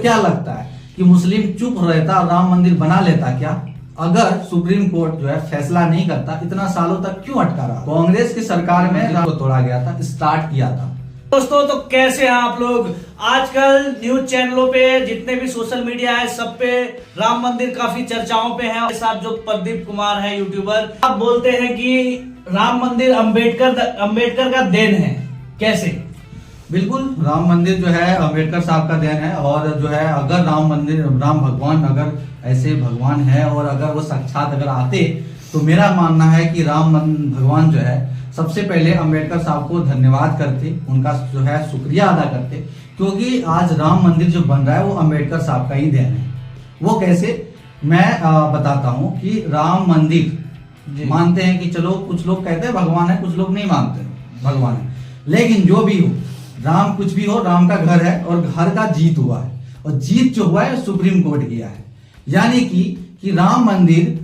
क्या लगता है कि मुस्लिम चुप रहता और राम मंदिर बना लेता क्या? अगर सुप्रीम कोर्ट जो है फैसला नहीं करता, इतना सालों तक क्यों अटका रहा? कांग्रेस की सरकार में राम को तोड़ा गया था, स्टार्ट किया था। दोस्तों तो कैसे हैं आप लोग? आजकल न्यूज चैनलों पे, जितने भी सोशल मीडिया है, सब पे राम मंदिर काफी चर्चाओं पे है। साथ जो प्रदीप कुमार है यूट्यूबर, आप बोलते हैं कि राम मंदिर अंबेडकर का देन है। कैसे? बिल्कुल, राम मंदिर जो है अंबेडकर साहब का देन है। और जो है अगर राम भगवान अगर ऐसे भगवान है और अगर वो साक्षात अगर आते, तो मेरा मानना है कि राम भगवान जो है सबसे पहले अंबेडकर साहब को धन्यवाद करते, उनका जो है शुक्रिया अदा करते, क्योंकि आज राम मंदिर जो बन रहा है वो अंबेडकर साहब का ही देन है। वो कैसे, मैं बताता हूँ कि राम मंदिर मानते हैं कि चलो, कुछ लोग कहते हैं भगवान है, कुछ लोग नहीं मानते भगवान है, लेकिन जो भी हो, राम कुछ भी हो, राम का घर है और घर का जीत हुआ है। और जीत जो हुआ है सुप्रीम कोर्ट किया है, यानी कि राम मंदिर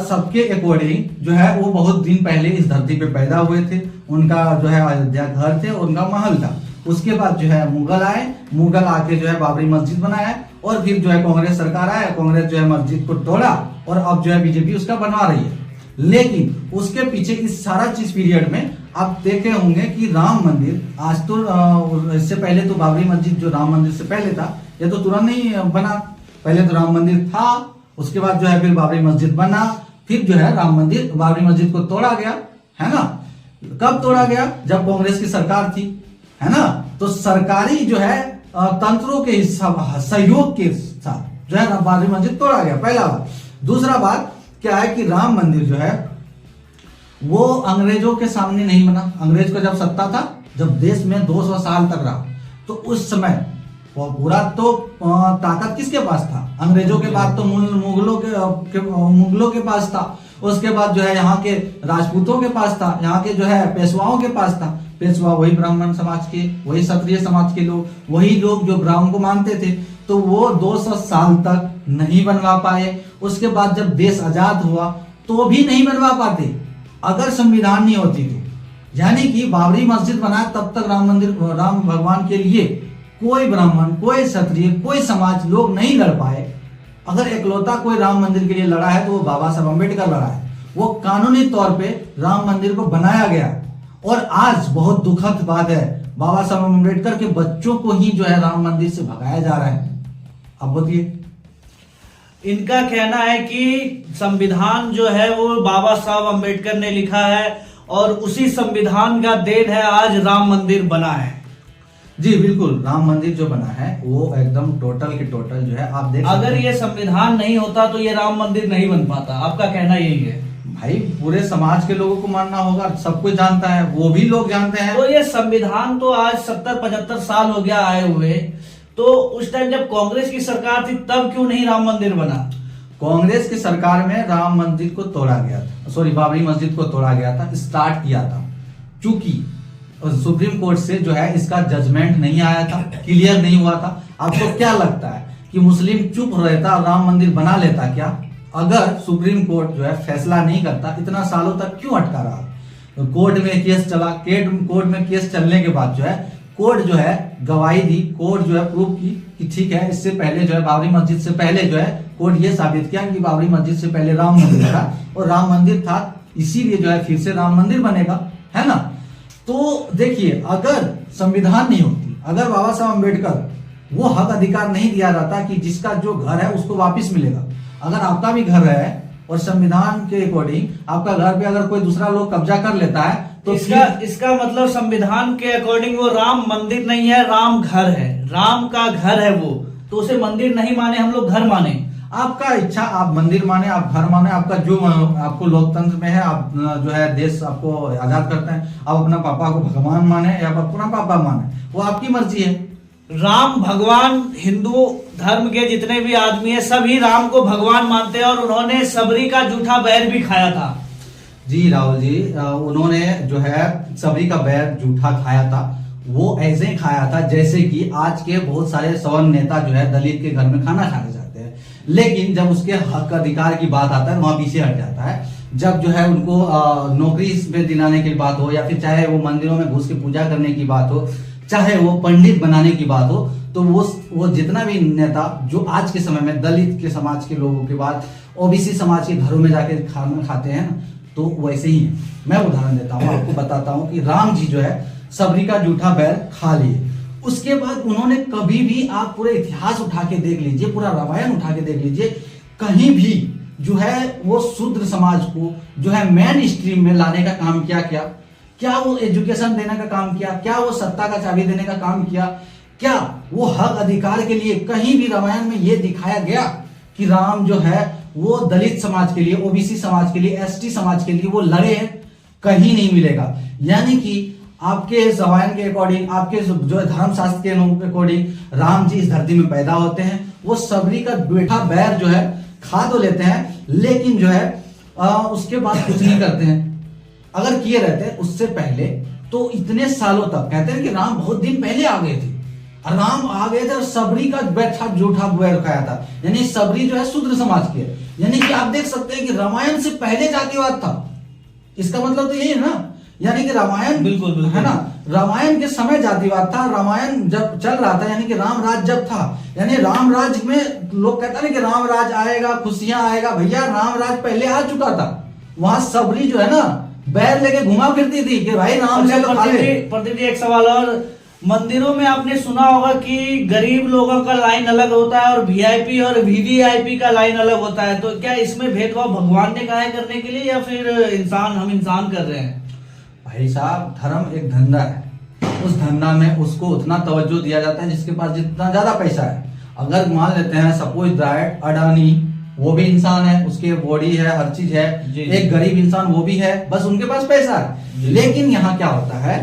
सबके अकॉर्डिंग जो है वो बहुत दिन पहले इस धरती पे पैदा हुए थे। उनका जो है अयोध्या घर थे, उनका महल था। उसके बाद जो है मुगल आए, मुगल आके जो है बाबरी मस्जिद बनाया, और फिर जो है कांग्रेस सरकार आया, कांग्रेस जो है मस्जिद को तोड़ा, और अब जो है बीजेपी उसका बनवा रही है। लेकिन उसके पीछे इस सारा चीज पीरियड में आप देखे होंगे कि राम मंदिर आज तो इससे पहले तो बाबरी मस्जिद जो राम मंदिर से पहले था, ये तो तुरंत नहीं बना। पहले तो राम मंदिर था, उसके बाद जो है फिर बाबरी मस्जिद बना, फिर जो है राम मंदिर बाबरी मस्जिद को तोड़ा गया, है ना। कब तोड़ा गया? जब कांग्रेस की सरकार थी, है ना। तो सरकारी जो है तंत्रों के सहयोग के साथ जो है बाबरी मस्जिद तोड़ा गया, पहला बात। दूसरा बात क्या है कि राम मंदिर जो है वो अंग्रेजों के सामने नहीं बना। अंग्रेज को जब सत्ता था, जब देश में 200 साल तक रहा, तो उस समय वो पूरा तो ताकत किसके पास था? अंग्रेजों के पास तो मुगलों के पास था। उसके बाद जो है यहाँ के राजपूतों के पास था, यहाँ के जो है पेशवाओं के पास था। पेशवा वही ब्राह्मण समाज के, वही क्षत्रिय समाज के लोग, वही लोग जो ब्राह्मण को मानते थे। तो वो 200 साल तक नहीं बनवा पाए। उसके बाद जब देश आजाद हुआ तो भी नहीं बनवा पाते, अगर संविधान नहीं होती तो। यानी कि बाबरी मस्जिद बना, तब तक राम भगवान के लिए कोई ब्राह्मण, कोई क्षत्रिय, कोई समाज लोग नहीं लड़ पाए। अगर एकलौता कोई राम मंदिर के लिए लड़ा है तो वो बाबा साहब अम्बेडकर लड़ा है। वो कानूनी तौर पे राम मंदिर को बनाया गया। और आज बहुत दुखद बात है, बाबा साहब अम्बेडकर के बच्चों को ही जो है राम मंदिर से भगाया जा रहा है। अब बताइए। इनका कहना है कि संविधान जो है वो बाबा साहब अम्बेडकर ने लिखा है, और उसी संविधान का देन है आज राम मंदिर बना है। जी बिल्कुल, राम मंदिर जो बना है वो एकदम टोटल के टोटल जो है आप देख, अगर ये संविधान नहीं होता तो ये राम मंदिर नहीं बन पाता। आपका कहना यही है? भाई पूरे समाज के लोगों को मानना होगा, सब कुछ जानता है, वो भी लोग जानते हैं। तो ये संविधान तो आज 70-75 साल हो गया आए हुए, तो उस टाइम जब कांग्रेस की सरकार थी तब क्यों नहीं राम मंदिर बना? कांग्रेस की सरकार में राम मंदिर को तोड़ा गया था, सॉरी बाबरी मस्जिद को तोड़ा गया था, स्टार्ट किया था। चूंकि सुप्रीम कोर्ट से जो है इसका जजमेंट नहीं आया था, क्लियर नहीं हुआ था। आपको क्या लगता है कि मुस्लिम चुप रहता और राम मंदिर बना लेता क्या? अगर सुप्रीम कोर्ट जो है फैसला नहीं करता, इतना सालों तक क्यों अटका रहा? तो कोर्ट में केस चला, कोर्ट में केस चलने के बाद जो है कोर्ट जो है गवाही दी, कोर्ट जो है प्रूव की कि ठीक है, इससे पहले जो है बाबरी मस्जिद से पहले जो है कोर्ट ये साबित किया कि बाबरी मस्जिद से पहले राम मंदिर था, और राम मंदिर था इसीलिए जो है फिर से राम मंदिर बनेगा, है ना। तो देखिए, अगर संविधान नहीं होती, अगर बाबा साहब अम्बेडकर वो हक अधिकार नहीं दिया जाता कि जिसका जो घर है उसको वापस मिलेगा। अगर आपका भी घर है और संविधान के अकॉर्डिंग आपका घर पे अगर कोई दूसरा लोग कब्जा कर लेता है, तो इसका मतलब संविधान के अकॉर्डिंग वो राम मंदिर नहीं है, राम घर है, राम का घर है वो, तो उसे मंदिर नहीं माने, हम लोग घर माने। आपका इच्छा, आप मंदिर माने, आप घर माने, आपका जो आपको लोकतंत्र में है, आप जो है देश आपको आजाद करते हैं, आप अपना पापा को भगवान माने या अपना पापा माने, वो आपकी मर्जी है। राम भगवान, हिंदू धर्म के जितने भी आदमी है सभी राम को भगवान मानते हैं, और उन्होंने सबरी का जूठा बैर भी खाया था। जी राहुल जी, उन्होंने जो है सबरी का बैर जूठा खाया था। वो ऐसे ही खाया था जैसे कि आज के बहुत सारे सवर्ण नेता जो है दलित के घर में खाना खाने जाते हैं, लेकिन जब उसके हक अधिकार की बात आता है वहां पीछे हट जाता है। जब जो है उनको नौकरी पे दिलाने की बात हो, या फिर चाहे वो मंदिरों में घुस के पूजा करने की बात हो, चाहे वो पंडित बनाने की बात हो, तो वो जितना भी नेता जो आज के समय में दलित के समाज के लोगों के बाद ओबीसी समाज के घरों में जाके खाना खाते हैं ना, तो वैसे ही है। मैं उदाहरण देता हूँ, आपको बताता हूँ कि राम जी जो है सबरी का जूठा बैर खा लिए। उसके बाद उन्होंने कभी भी, आप पूरे इतिहास उठा के देख लीजिए, पूरा रामायण उठा के देख लीजिए, कहीं भी जो है वो शूद्र समाज को जो है मेन स्ट्रीम में लाने का काम क्या वो एजुकेशन देने का काम किया, क्या वो सत्ता का चाबी देने का काम किया, क्या वो हक अधिकार के लिए कहीं भी रामायण में ये दिखाया गया कि राम जो है वो दलित समाज के लिए, ओबीसी समाज के लिए, एसटी समाज के लिए वो लड़े हैं? कहीं नहीं मिलेगा। यानी कि आपके रामायण के अकॉर्डिंग, आपके जो धर्मशास्त्र के अकॉर्डिंग राम जी इस धरती में पैदा होते हैं, वो सबरी का बेटा बैर जो है खा तो लेते हैं, लेकिन जो है उसके बाद कुछ नहीं करते हैं। अगर किए रहते उससे पहले तो इतने सालों तक कहते हैं कि राम बहुत दिन पहले आ गए थे, राम आ गए थे और सबरी का बैठा जूठा बैर खाया था। यानी सबरी जो है शूद्र समाज की है। यानी कि आप देख सकते हैं कि रामायण से पहले जातिवाद था। इसका मतलब तो यही है ना, यानी कि रामायण बिल्कुल है ना, रामायण के समय जातिवाद था। रामायण जब चल रहा था, यानी कि राम राज जब था, यानी राम राज में लोग कहते हैं कि राम राज आएगा, खुशियां आएगा। भैया राम राज पहले आ चुका था। वहां सबरी जो है ना बैर लेके घुमा फिरती थी कि भाई राम ले लो, खा ले। प्रदीप जी एक सवाल और, मंदिरों में आपने सुना होगा कि गरीब लोगों का लाइन अलग होता है और वीआईपी और वीवीआईपी का लाइन अलग होता है, तो क्या इसमें भेदभाव भगवान ने कहा है करने के लिए या फिर हम इंसान कर रहे हैं? भाई साहब, धर्म एक धंधा है। उस धंधा में उसको उतना तवज्जो दिया जाता है जिसके पास जितना ज्यादा पैसा है। अगर मान लेते हैं सपोज दैट अडानी, वो भी इंसान है, उसके बॉडी है, हर चीज है। एक गरीब इंसान वो भी है, बस उनके पास पैसा है। लेकिन यहाँ क्या होता है,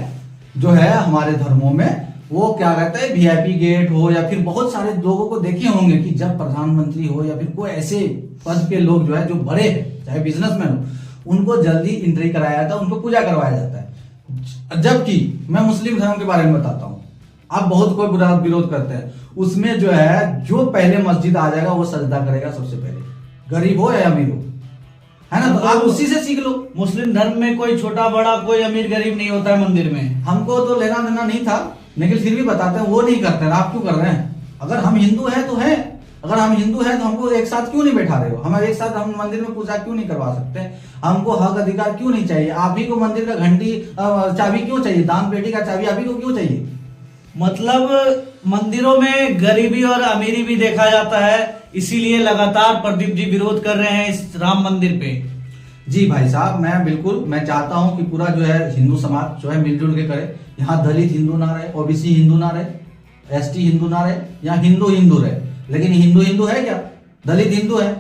जो है हमारे धर्मों में वो क्या कहता है, वीआईपी गेट हो या फिर बहुत सारे लोगों को देखे होंगे कि जब प्रधानमंत्री हो या फिर कोई ऐसे पद के लोग जो है जो बड़े हैं, चाहे बिजनेसमैन हो, उनको जल्दी एंट्री कराया जाता है, उनको पूजा करवाया जाता है। जबकि मैं मुस्लिम धर्म के बारे में बताता हूँ, आप बहुत कोई बुरा विरोध करते हैं, उसमें जो है जो पहले मस्जिद आ जाएगा वो सजदा करेगा सबसे पहले, गरीब हो या अमीर हो, है ना। तो आप उसी से सीख लो। मुस्लिम धर्म में कोई छोटा बड़ा, कोई अमीर गरीब नहीं होता है मंदिर में। हमको तो लेना देना नहीं था, लेकिन फिर भी बताते हैं वो नहीं करते हैं। आप क्यों कर रहे हैं? अगर हम हिंदू हैं तो है, अगर हम हिंदू हैं तो हमको एक साथ क्यों नहीं बैठा रहे हो? हम एक साथ हम मंदिर में पूजा क्यों नहीं करवा सकते? हमको हक अधिकार क्यों नहीं चाहिए? आप ही को मंदिर का घंटी चाबी क्यों चाहिए? दान पेटी का चाबी आप ही को क्यों चाहिए? मतलब मंदिरों में गरीबी और अमीरी भी देखा जाता है, इसीलिए लगातार प्रदीप जी विरोध कर रहे हैं इस राम मंदिर पे। जी भाई साहब, मैं चाहता हूं कि पूरा जो है हिंदू समाज जो है मिलजुल के करे। यहाँ दलित हिंदू ना रहे, ओबीसी हिंदू ना रहे, एसटी हिंदू ना रहे, यहाँ हिंदू हिंदू रहे। लेकिन हिंदू है क्या? दलित हिंदू है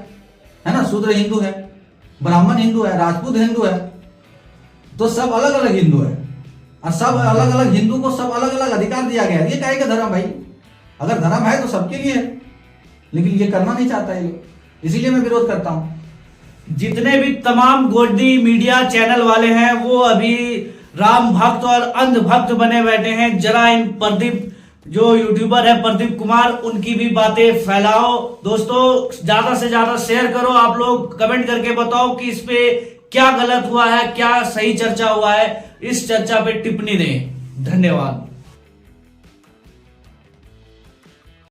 ना, शूद्र हिंदू है, ब्राह्मण हिंदू है, राजपूत हिंदू है, तो सब अलग अलग हिंदू है। और सब अलग अलग हिंदू को सब अलग अलग अधिकार दिया गया है। ये क्या है धर्म भाई? अगर धर्म है तो सबके लिए है, लेकिन ये करना नहीं चाहता है लोग, इसीलिए मैं विरोध करता हूं। जितने भी तमाम गोदी मीडिया चैनल वाले हैं वो अभी राम भक्त और अंध भक्त बने बैठे हैं। जरा इन प्रदीप जो यूट्यूबर है प्रदीप कुमार, उनकी भी बातें फैलाओ। दोस्तों ज्यादा से ज्यादा शेयर करो, आप लोग कमेंट करके बताओ कि इस पे क्या गलत हुआ है, क्या सही चर्चा हुआ है, इस चर्चा पे टिप्पणी दें। धन्यवाद।